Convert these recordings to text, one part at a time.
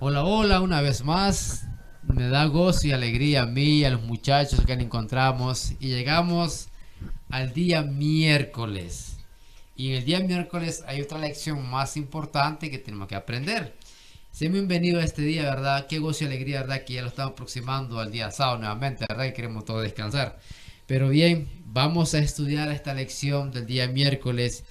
Hola, hola, una vez más. Me da gozo y alegría a mí y a los muchachos que nos encontramos y llegamos al día miércoles. Y en el día miércoles hay otra lección más importante que tenemos que aprender. Sean bienvenidos a este día, ¿verdad? Qué gozo y alegría, ¿verdad? Que ya lo estamos aproximando al día sábado nuevamente, ¿verdad? Que queremos todos descansar. Pero bien, vamos a estudiar esta lección del día miércoles.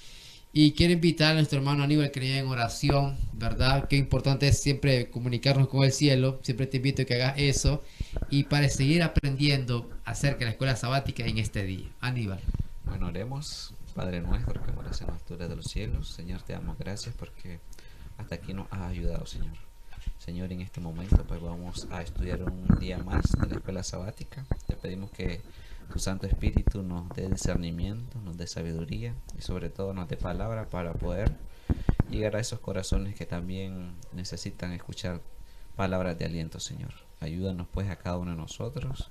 Y quiero invitar a nuestro hermano Aníbal que nos lleve en oración, ¿verdad? Qué importante es siempre comunicarnos con el cielo. Siempre te invito a que hagas eso. Y para seguir aprendiendo acerca de la escuela sabática en este día. Aníbal. Bueno, oremos. Padre nuestro que moras en la altura de los cielos, Señor, te damos gracias porque hasta aquí nos has ayudado, Señor. Señor, en este momento pues vamos a estudiar un día más de la escuela sabática. Te pedimos que tu Santo Espíritu nos dé discernimiento, nos dé sabiduría y sobre todo nos dé palabra para poder llegar a esos corazones que también necesitan escuchar palabras de aliento, Señor. Ayúdanos pues a cada uno de nosotros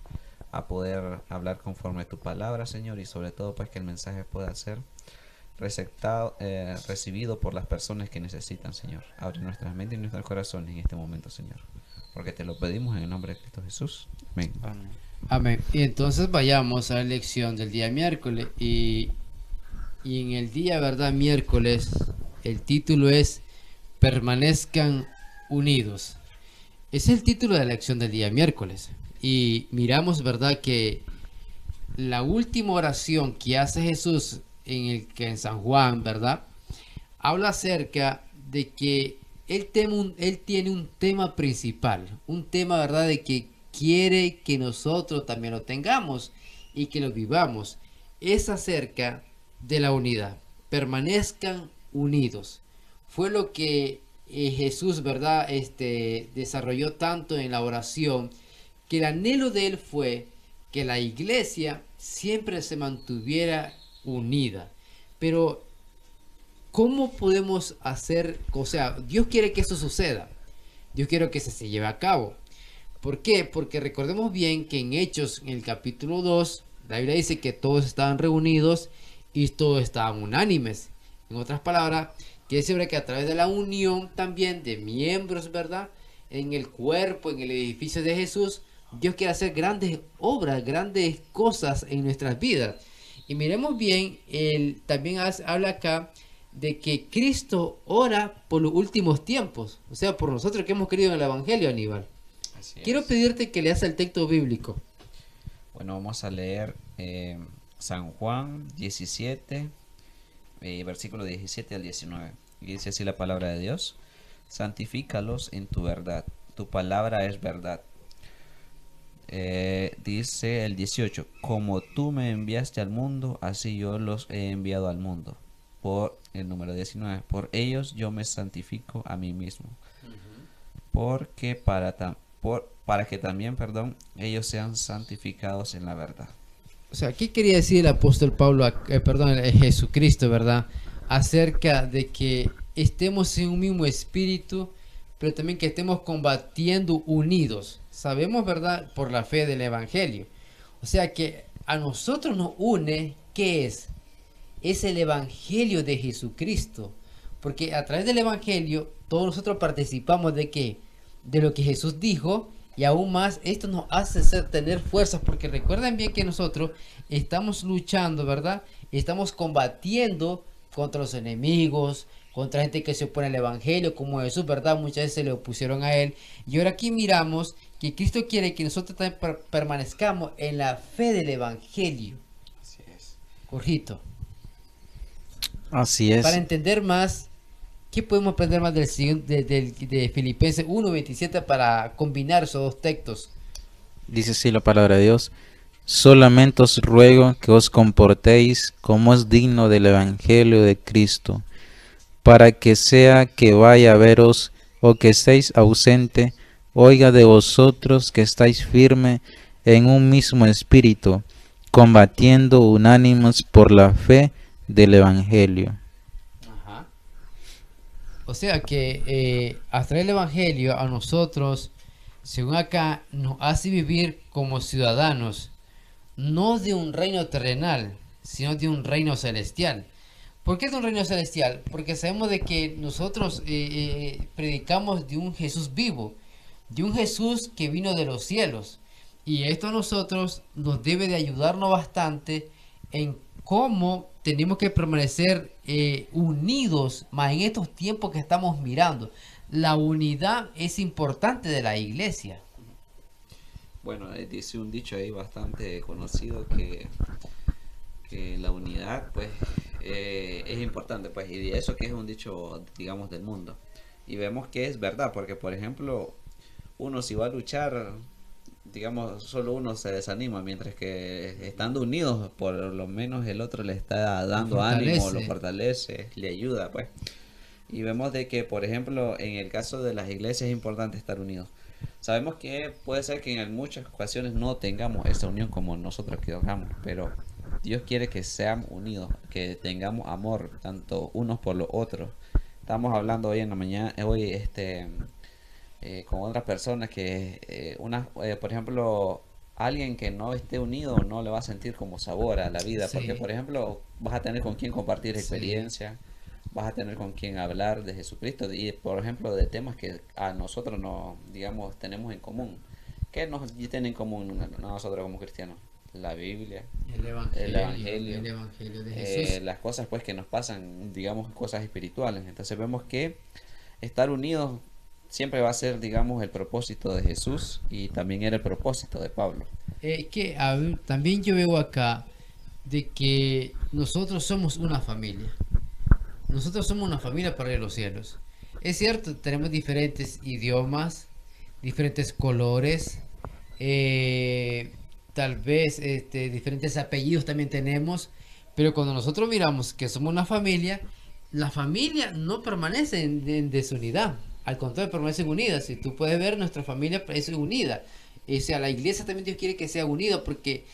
a poder hablar conforme a tu palabra, Señor, y sobre todo pues que el mensaje pueda ser recibido por las personas que necesitan, Señor. Abre nuestras mentes y nuestros corazones en este momento, Señor, porque te lo pedimos en el nombre de Cristo Jesús. Amén. Amén. Amén. Y entonces vayamos a la lección del día miércoles. Y en el día, ¿verdad? Miércoles, el título es Permanezcan unidos. Es el título de la lección del día miércoles. Y miramos, ¿verdad? Que la última oración que hace Jesús en San Juan, ¿verdad? Habla acerca de que él tiene un tema principal, un tema, ¿verdad? De que quiere que nosotros también lo tengamos y que lo vivamos. Es acerca de la unidad. Permanezcan unidos. Fue lo que Jesús, ¿verdad? Desarrolló tanto en la oración que el anhelo de él fue que la iglesia siempre se mantuviera unida. Pero ¿cómo podemos hacer? O sea, Dios quiere que eso suceda. Dios quiere que se lleve a cabo. ¿Por qué? Porque recordemos bien que en Hechos, en el capítulo 2, la Biblia dice que todos estaban reunidos y todos estaban unánimes. En otras palabras, quiere decir que a través de la unión también de miembros, ¿verdad? En el cuerpo, en el edificio de Jesús, Dios quiere hacer grandes obras, grandes cosas en nuestras vidas. Y miremos bien, él también habla acá de que Cristo ora por los últimos tiempos, o sea, por nosotros que hemos creído en el Evangelio, Aníbal. Así Quiero es. pedirte que leas el texto bíblico. Bueno, vamos a leer San Juan 17, versículo 17 al 19. Y dice así la palabra de Dios: santifícalos en tu verdad, tu palabra es verdad. Dice el 18: como tú me enviaste al mundo, así yo los he enviado al mundo. Por el número 19: por ellos yo me santifico a mí mismo, porque para que también, perdón, ellos sean santificados en la verdad. O sea, ¿qué quería decir el apóstol Pablo, Jesucristo, ¿verdad? Acerca de que estemos en un mismo espíritu, pero también que estemos combatiendo unidos. Sabemos, ¿verdad? Por la fe del Evangelio. O sea que a nosotros nos une, ¿qué es? Es el Evangelio de Jesucristo. Porque a través del Evangelio todos nosotros participamos de qué? De lo que Jesús dijo, y aún más esto nos hace tener fuerzas, porque recuerden bien que nosotros estamos luchando, ¿verdad? Estamos combatiendo contra los enemigos, contra gente que se opone al Evangelio, como Jesús, ¿verdad? Muchas veces se le opusieron a él. Y ahora aquí miramos que Cristo quiere que nosotros también permanezcamos en la fe del Evangelio. Así es. Jorgito, Así para es. entender más, ¿qué podemos aprender más de Filipenses 1:27 para combinar esos dos textos? Dice así la palabra de Dios. Solamente os ruego que os comportéis como es digno del Evangelio de Cristo, para que sea que vaya a veros o que estéis ausente, oiga de vosotros que estáis firme en un mismo espíritu, combatiendo unánimes por la fe del Evangelio. Ajá. O sea que a través del Evangelio a nosotros, según acá, nos hace vivir como ciudadanos, no de un reino terrenal, sino de un reino celestial. ¿Por qué de un reino celestial? Porque sabemos de que nosotros predicamos de un Jesús vivo, de un Jesús que vino de los cielos. Y esto a nosotros nos debe de ayudarnos bastante en cómo tenemos que permanecer unidos, más en estos tiempos que estamos mirando. La unidad es importante de la iglesia. Bueno, dice un dicho ahí bastante conocido que la unidad pues es importante, pues, y eso que es un dicho, digamos, del mundo. Y vemos que es verdad, porque por ejemplo, uno si va a luchar, digamos, solo uno se desanima, mientras que estando unidos, por lo menos el otro le está dando ánimo, lo Fortalece. fortalece, le ayuda, pues. Y vemos de que, por ejemplo, en el caso de las iglesias es importante estar unidos. Sabemos que puede ser que en muchas ocasiones no tengamos esa unión como nosotros queramos, pero Dios quiere que seamos unidos, que tengamos amor, tanto unos por los otros. Estamos hablando hoy en la mañana, hoy con otras personas que, por ejemplo, alguien que no esté unido no le va a sentir como sabor a la vida, porque, Sí, por ejemplo, vas a tener con quien compartir sí. experiencia, vas a tener con quien hablar de Jesucristo y, por ejemplo, de temas que a nosotros no, digamos, tenemos en común. ¿Qué nos tiene en común nosotros como cristianos? La Biblia, el El Evangelio, Evangelio de Jesús. las cosas pues que nos pasan, digamos, cosas espirituales. Entonces vemos que estar unidos siempre va a ser, digamos, el propósito de Jesús y también era el propósito de Pablo. Que también yo veo acá de que nosotros somos una familia. Nosotros somos una familia para ir a los cielos. Es cierto, tenemos diferentes idiomas, diferentes colores, eh, tal vez diferentes apellidos también tenemos, pero cuando nosotros miramos que somos una familia, la familia no permanece en desunidad, al contrario, permanecen unidas. Si tú puedes ver, nuestra familia es unida. O sea, la iglesia también Dios quiere que sea unida porque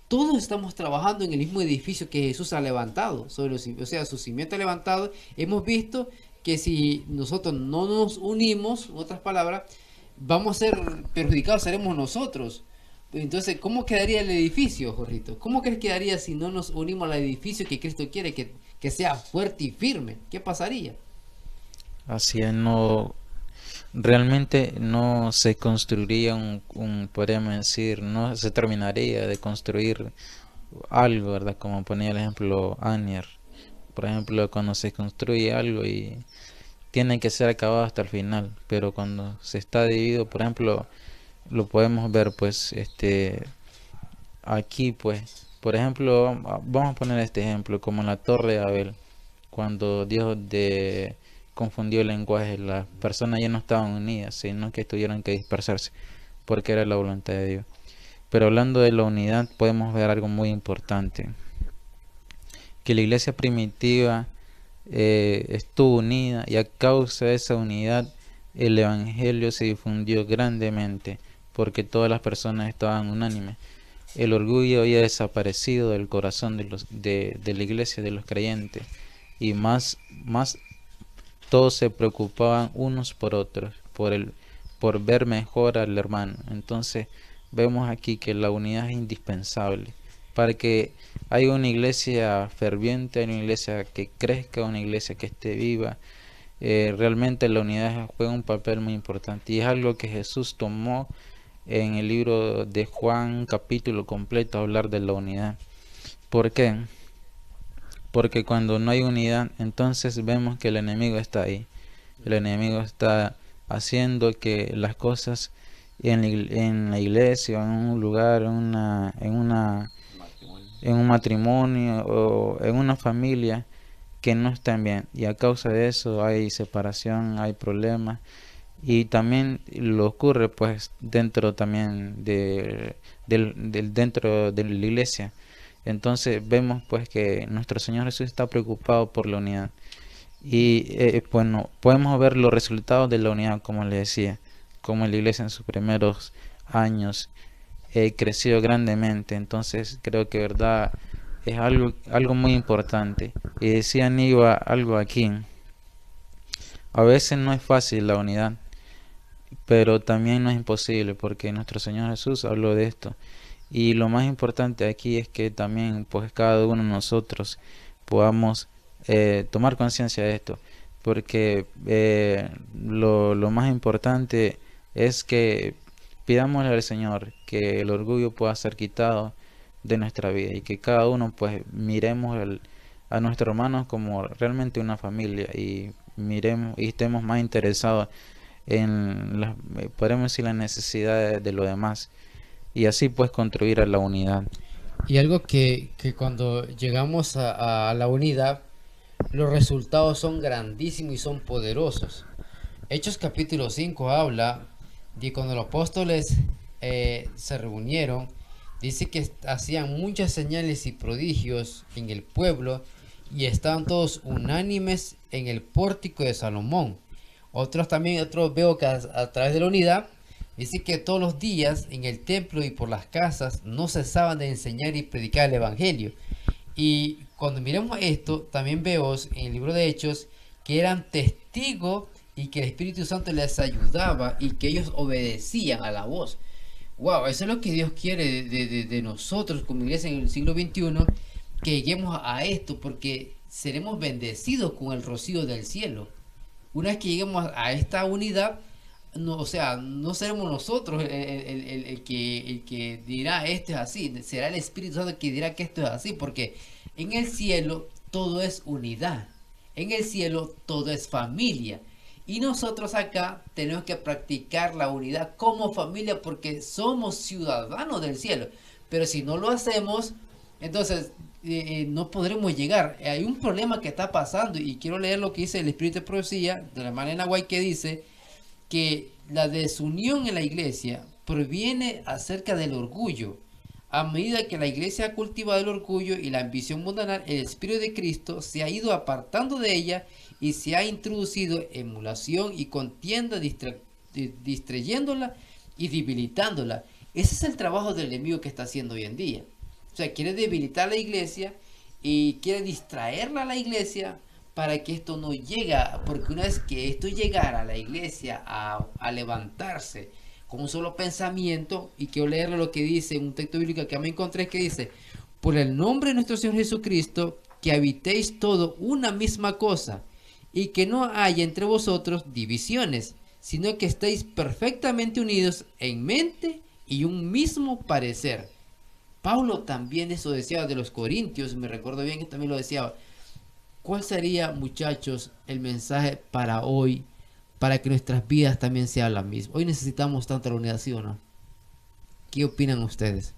todos estamos trabajando en el mismo edificio que Jesús ha levantado, o sea, su cimiento ha levantado. Hemos visto que si nosotros no nos unimos, en otras palabras, vamos a ser perjudicados, seremos nosotros. Entonces, ¿cómo quedaría el edificio, Jorrito? ¿Cómo crees que quedaría si no nos unimos al edificio que Cristo quiere que sea fuerte y firme? ¿Qué pasaría? Así es, no, realmente no se construiría podríamos decir, no se terminaría de construir algo, ¿verdad? Como ponía el ejemplo Anier. Por ejemplo, cuando se construye algo y tiene que ser acabado hasta el final, pero cuando se está dividido, por ejemplo, lo podemos ver pues aquí pues, por ejemplo, vamos a poner este ejemplo como en la Torre de Babel, cuando confundió el lenguaje, las personas ya no estaban unidas, sino que tuvieron que dispersarse, porque era la voluntad de Dios. Pero hablando de la unidad, podemos ver algo muy importante, que la iglesia primitiva estuvo unida y a causa de esa unidad el evangelio se difundió grandemente porque todas las personas estaban unánimes. El orgullo había desaparecido del corazón de la iglesia, de los creyentes, y más todos se preocupaban unos por otros, por ver mejor al hermano. Entonces vemos aquí que la unidad es indispensable para que haya una iglesia ferviente, una iglesia que crezca, una iglesia que esté viva. Realmente la unidad juega un papel muy importante y es algo que Jesús tomó en el libro de Juan, capítulo completo, a hablar de la unidad. ¿Por qué? Porque cuando no hay unidad, entonces vemos que el enemigo está ahí. El enemigo está haciendo que las cosas en la iglesia, en un lugar, Matrimonio. en un matrimonio o en una familia que no estén bien. Y a causa de eso hay separación, hay problemas. Y también lo ocurre pues dentro también dentro de la iglesia. Entonces vemos pues que nuestro Señor Jesús está preocupado por la unidad. Y bueno, podemos ver los resultados de la unidad, como le decía, como la iglesia en sus primeros años creció grandemente. Entonces creo que verdad es algo muy importante. Y decía Aníbal algo aquí, a veces no es fácil la unidad, pero también no es imposible, porque nuestro Señor Jesús habló de esto. Y lo más importante aquí es que también pues cada uno de nosotros podamos tomar conciencia de esto, porque lo más importante es que pidámosle al Señor que el orgullo pueda ser quitado de nuestra vida y que cada uno pues miremos a nuestros hermanos como realmente una familia y miremos y estemos más interesados en las, podemos decir, las necesidades de los demás y así pues contribuir a la unidad. Y algo que cuando llegamos a la unidad, los resultados son grandísimos y son poderosos. Hechos capítulo 5 habla de cuando los apóstoles se reunieron, dice que hacían muchas señales y prodigios en el pueblo y estaban todos unánimes en el pórtico de Salomón. Otros veo que a través de la unidad dice que todos los días en el templo y por las casas no cesaban de enseñar y predicar el evangelio. Y cuando miremos esto, también vemos en el libro de Hechos que eran testigos y que el Espíritu Santo les ayudaba y que ellos obedecían a la voz. Wow, eso es lo que Dios quiere de nosotros como iglesia en el siglo XXI, que lleguemos a esto, porque seremos bendecidos con el rocío del cielo. Una vez que lleguemos a esta unidad, no, o sea, no seremos nosotros el que dirá esto es así, será el Espíritu Santo el que dirá que esto es así, porque en el cielo todo es unidad, en el cielo todo es familia. Y nosotros acá tenemos que practicar la unidad como familia porque somos ciudadanos del cielo. Pero si no lo hacemos, entonces no podremos llegar. Hay un problema que está pasando y quiero leer lo que dice el Espíritu de Profecía de la hermana Nahuay, que dice que la desunión en la iglesia proviene acerca del orgullo. A medida que la iglesia ha cultivado el orgullo y la ambición mundanal, el Espíritu de Cristo se ha ido apartando de ella y se ha introducido emulación y contienda, distrayéndola y debilitándola. Ese es el trabajo del enemigo que está haciendo hoy en día. O sea, quiere debilitar la iglesia y quiere distraerla a la iglesia para que esto no llegue, porque una vez que esto llegara a la iglesia a levantarse con un solo pensamiento, y quiero leerle lo que dice un texto bíblico que me encontré, que dice: por el nombre de nuestro Señor Jesucristo, que habitéis todo una misma cosa, y que no haya entre vosotros divisiones, sino que estéis perfectamente unidos en mente y un mismo parecer. Pablo también eso decía de los corintios, me recuerdo bien que también lo decía. ¿Cuál sería, muchachos, el mensaje para hoy, para que nuestras vidas también sean las mismas? Hoy necesitamos tanta la unidad, ¿sí o no? ¿Qué opinan ustedes?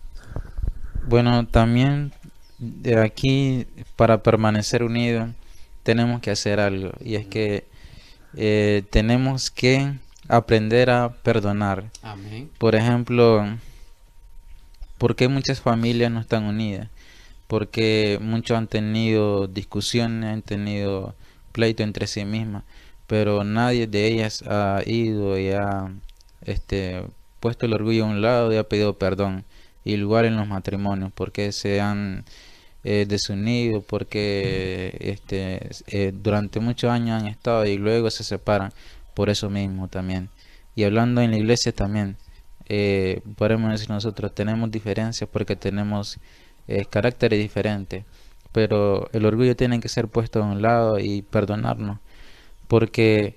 Bueno, también de aquí, para permanecer unidos, tenemos que hacer algo, y es que tenemos que aprender a perdonar. Amén. Por ejemplo, ¿por qué muchas familias no están unidas? Porque muchos han tenido discusiones, han tenido pleito entre sí mismas, pero nadie de ellas ha ido y ha puesto el orgullo a un lado y ha pedido perdón. Igual en los matrimonios, porque se han desunido, porque durante muchos años han estado y luego se separan por eso mismo también. Y hablando en la iglesia también, podemos decir nosotros tenemos diferencias porque tenemos caracteres diferentes, pero el orgullo tiene que ser puesto a un lado y perdonarnos, porque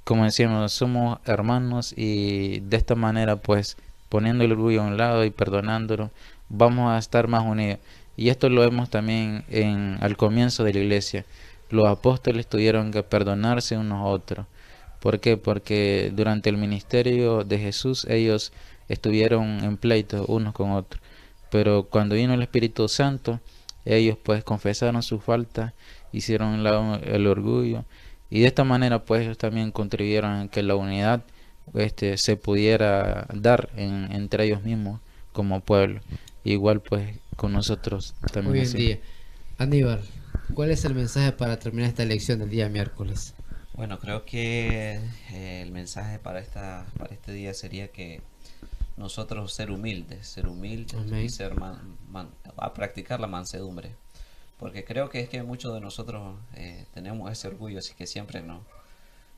como decíamos, somos hermanos y de esta manera pues poniendo el orgullo a un lado y perdonándolo vamos a estar más unidos. Y esto lo vemos también al comienzo de la iglesia. Los apóstoles tuvieron que perdonarse unos a otros. ¿Por qué? Porque durante el ministerio de Jesús ellos estuvieron en pleito unos con otros. Pero cuando vino el Espíritu Santo, ellos pues confesaron su falta, hicieron el orgullo. Y de esta manera pues ellos también contribuyeron a que la unidad se pudiera dar entre ellos mismos como pueblo. Igual pues con nosotros también. Hoy en así. día. Aníbal, ¿cuál es el mensaje para terminar esta lección del día miércoles? Bueno, creo que el mensaje para este día sería que nosotros ser humildes Amén. y ser a practicar la mansedumbre, porque creo que es que muchos de nosotros tenemos ese orgullo, así que siempre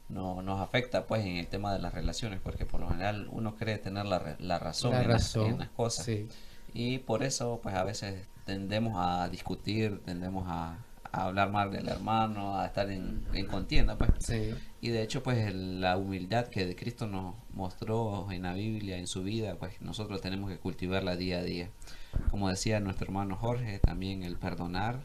nos afecta pues en el tema de las relaciones, porque por lo general uno cree tener la razón, en las cosas, sí. y por eso pues a veces tendemos a discutir, tendemos a a hablar mal del hermano, a estar en contienda, pues. Sí. Y de hecho, pues la humildad que Cristo nos mostró en la Biblia, en su vida, pues nosotros tenemos que cultivarla día a día. Como decía nuestro hermano Jorge, también el perdonar,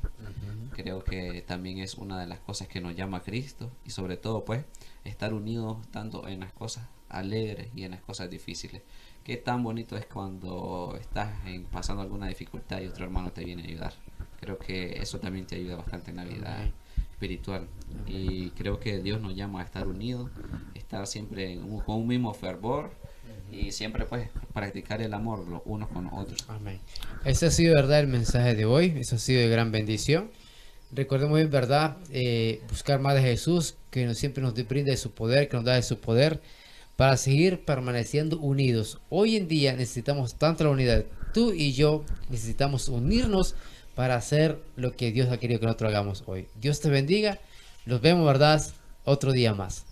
creo que también es una de las cosas que nos llama a Cristo, y sobre todo, pues, estar unidos tanto en las cosas alegres y en las cosas difíciles. Qué tan bonito es cuando estás pasando alguna dificultad y otro hermano te viene a ayudar. Creo que eso también te ayuda bastante en la vida espiritual. Y creo que Dios nos llama a estar unidos, estar siempre con un mismo fervor y siempre pues practicar el amor los unos con los otros. Amén. Ese ha sido, verdad, el mensaje de hoy. Eso ha sido de gran bendición. Recordemos bien, verdad, buscar más de Jesús, que siempre nos brinda de su poder, que nos da de su poder, para seguir permaneciendo unidos. Hoy en día necesitamos tanto la unidad. Tú y yo necesitamos unirnos para hacer lo que Dios ha querido que nosotros hagamos hoy. Dios te bendiga. Nos vemos, verdad, otro día más.